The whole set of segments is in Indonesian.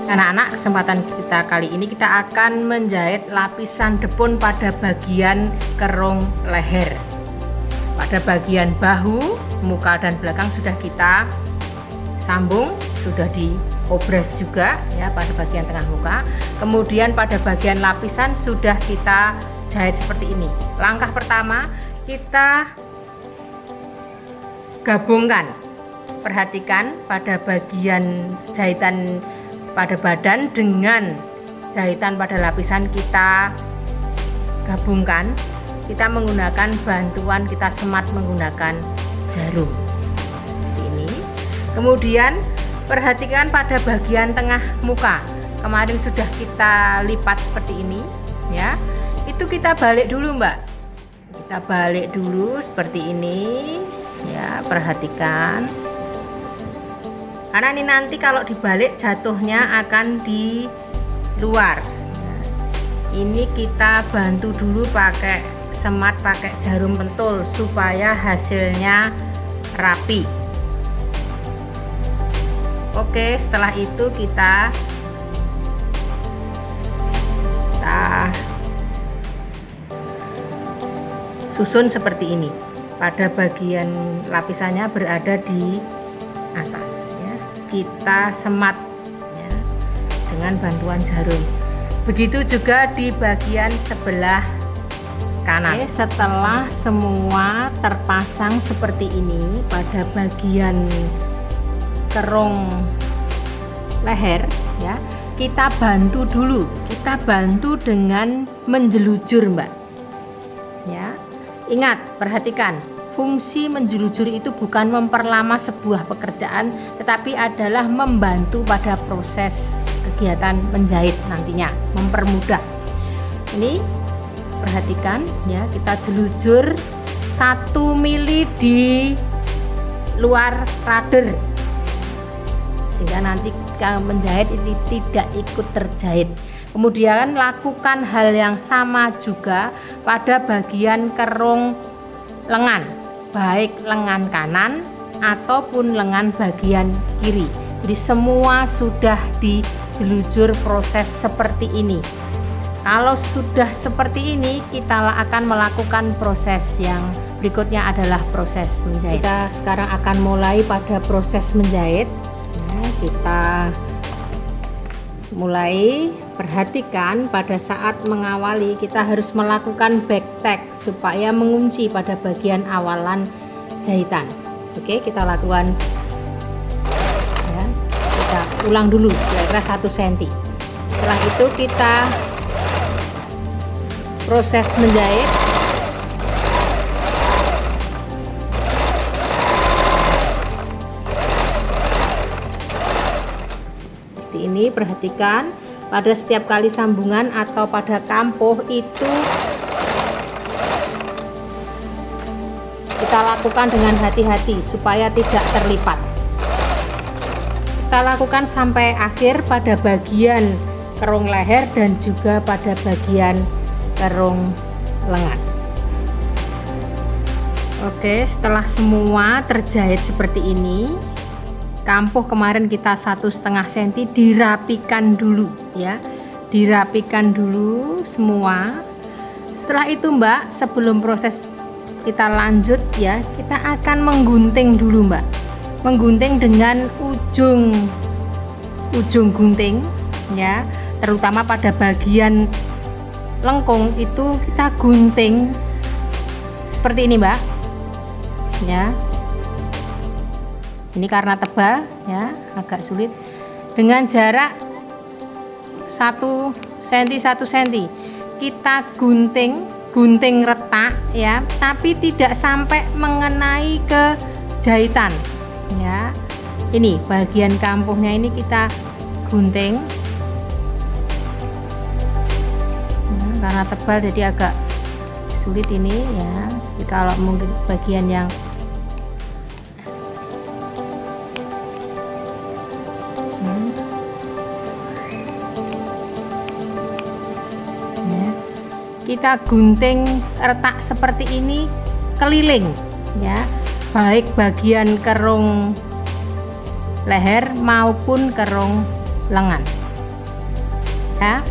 Anak-anak, kesempatan kita kali ini kita akan menjahit lapisan depon pada bagian kerong leher. Pada bagian bahu, muka dan belakang sudah kita sambung, sudah diobras juga ya pada bagian tengah muka. Kemudian pada bagian lapisan sudah kita jahit seperti ini. Langkah pertama kita gabungkan. Perhatikan pada bagian jahitan pada badan dengan jahitan pada lapisan kita gabungkan. Kita menggunakan bantuan, kita semat menggunakan jarum ini. Kemudian perhatikan pada bagian tengah muka, kemarin sudah kita lipat seperti ini ya, itu kita balik dulu Mbak, kita balik dulu seperti ini ya, perhatikan. Karena ini nanti kalau dibalik jatuhnya akan di luar. Ini kita bantu dulu pakai semat, pakai jarum pentul supaya hasilnya rapi. Oke, setelah itu kita susun seperti ini. Pada bagian lapisannya berada di atas. Kita semat ya, dengan bantuan jarum. Begitu juga di bagian sebelah kanan. Oke, setelah semua terpasang seperti ini pada bagian kerong leher ya, kita bantu dulu. Kita bantu dengan menjelujur Mbak ya. Ingat, perhatikan, fungsi menjelujur itu bukan memperlama sebuah pekerjaan, tetapi adalah membantu pada proses kegiatan menjahit nantinya, mempermudah. Ini perhatikan ya, kita jelujur 1 mili di luar rader, sehingga nanti kalau menjahit ini tidak ikut terjahit. Kemudian lakukan hal yang sama juga pada bagian kerong lengan, baik lengan kanan ataupun lengan bagian kiri. Jadi semua sudah dijelujur proses seperti ini. Kalau sudah seperti ini, kita akan melakukan proses yang berikutnya adalah proses menjahit. Kita sekarang akan mulai pada proses menjahit. Nah, kita mulai. Perhatikan pada saat mengawali kita harus melakukan back tag supaya mengunci pada bagian awalan jahitan. Oke, kita lakukan ya, kita ulang dulu kira-kira 1 cm. Setelah itu kita proses menjahit. Seperti ini, perhatikan pada setiap kali sambungan atau pada kampuh itu kita lakukan dengan hati-hati supaya tidak terlipat. Kita lakukan sampai akhir pada bagian kerong leher dan juga pada bagian kerong lengan. Oke, setelah semua terjahit seperti ini, kampuh kemarin kita 1,5 cm dirapikan dulu ya, dirapikan dulu semua. Setelah itu Mbak, sebelum proses kita lanjut ya, kita akan menggunting dulu Mbak, menggunting dengan ujung gunting ya, terutama pada bagian lengkung itu kita gunting seperti ini Mbak ya. Ini karena tebal ya, agak sulit. Dengan jarak 1 cm 1 cm kita gunting retak ya, tapi tidak sampai mengenai ke jahitan ya. Ini bagian kampuhnya ini kita gunting karena tebal jadi agak sulit ini ya. Jadi kalau mungkin bagian yang kita gunting retak seperti ini keliling ya, baik bagian kerong leher maupun kerong lengan. ya.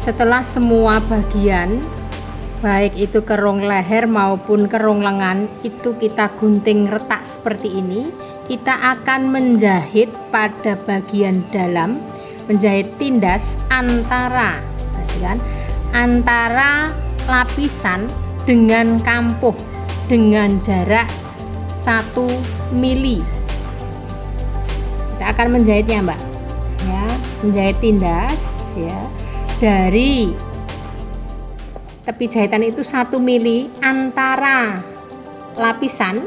Setelah semua bagian, baik itu kerung leher maupun kerung lengan, itu kita gunting retak seperti ini, kita akan menjahit pada bagian dalam, menjahit tindas antara, antara lapisan dengan kampuh dengan jarak 1 mili. Kita akan menjahitnya, Mbak, ya, menjahit tindas, ya, dari tepi jahitan itu 1 mili antara lapisan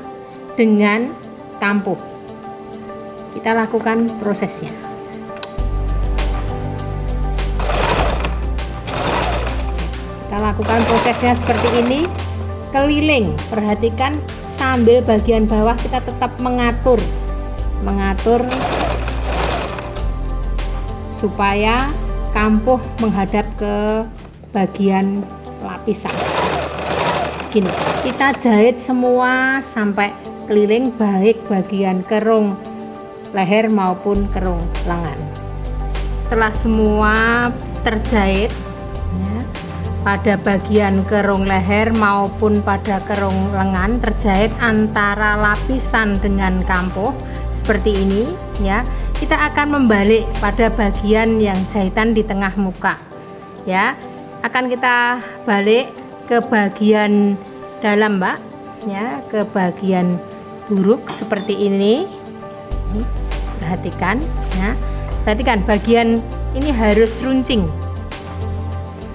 dengan kampuh. Kita lakukan prosesnya. Kita lakukan prosesnya seperti ini, keliling. Perhatikan sambil bagian bawah kita tetap mengatur supaya kampuh menghadap ke bagian lapisan. Gini, kita jahit semua sampai keliling, baik bagian kerung leher maupun kerung lengan. Setelah semua terjahit, ya, pada bagian kerung leher maupun pada kerung lengan terjahit antara lapisan dengan kampuh seperti ini, ya. Kita akan membalik pada bagian yang jahitan di tengah muka, ya. Akan kita balik ke bagian dalam, Mbak, ya, ke bagian buruk seperti ini. Perhatikan, ya. Perhatikan bagian ini harus runcing.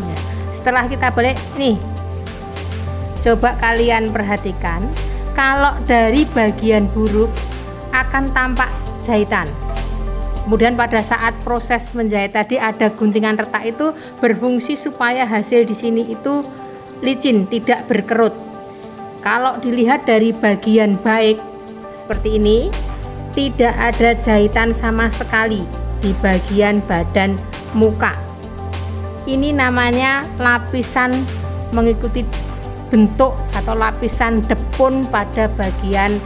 Ya. Setelah kita balik nih, coba kalian perhatikan, kalau dari bagian buruk akan tampak jahitan. Kemudian pada saat proses menjahit tadi ada guntingan retak, itu berfungsi supaya hasil di sini itu licin, tidak berkerut. Kalau dilihat dari bagian baik seperti ini, tidak ada jahitan sama sekali di bagian badan muka. Ini namanya lapisan mengikuti bentuk atau lapisan depun pada bagian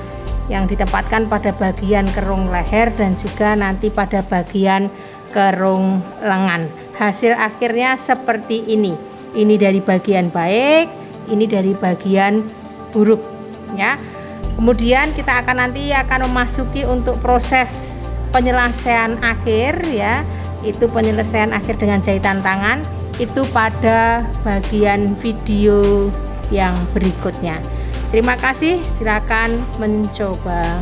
yang ditempatkan pada bagian kerung leher dan juga nanti pada bagian kerung lengan. Hasil akhirnya seperti ini. Ini dari bagian baik, ini dari bagian buruk, ya. Kemudian kita nanti akan memasuki untuk proses penyelesaian akhir, ya. Itu penyelesaian akhir dengan jahitan tangan itu pada bagian video yang berikutnya. Terima kasih, silakan mencoba.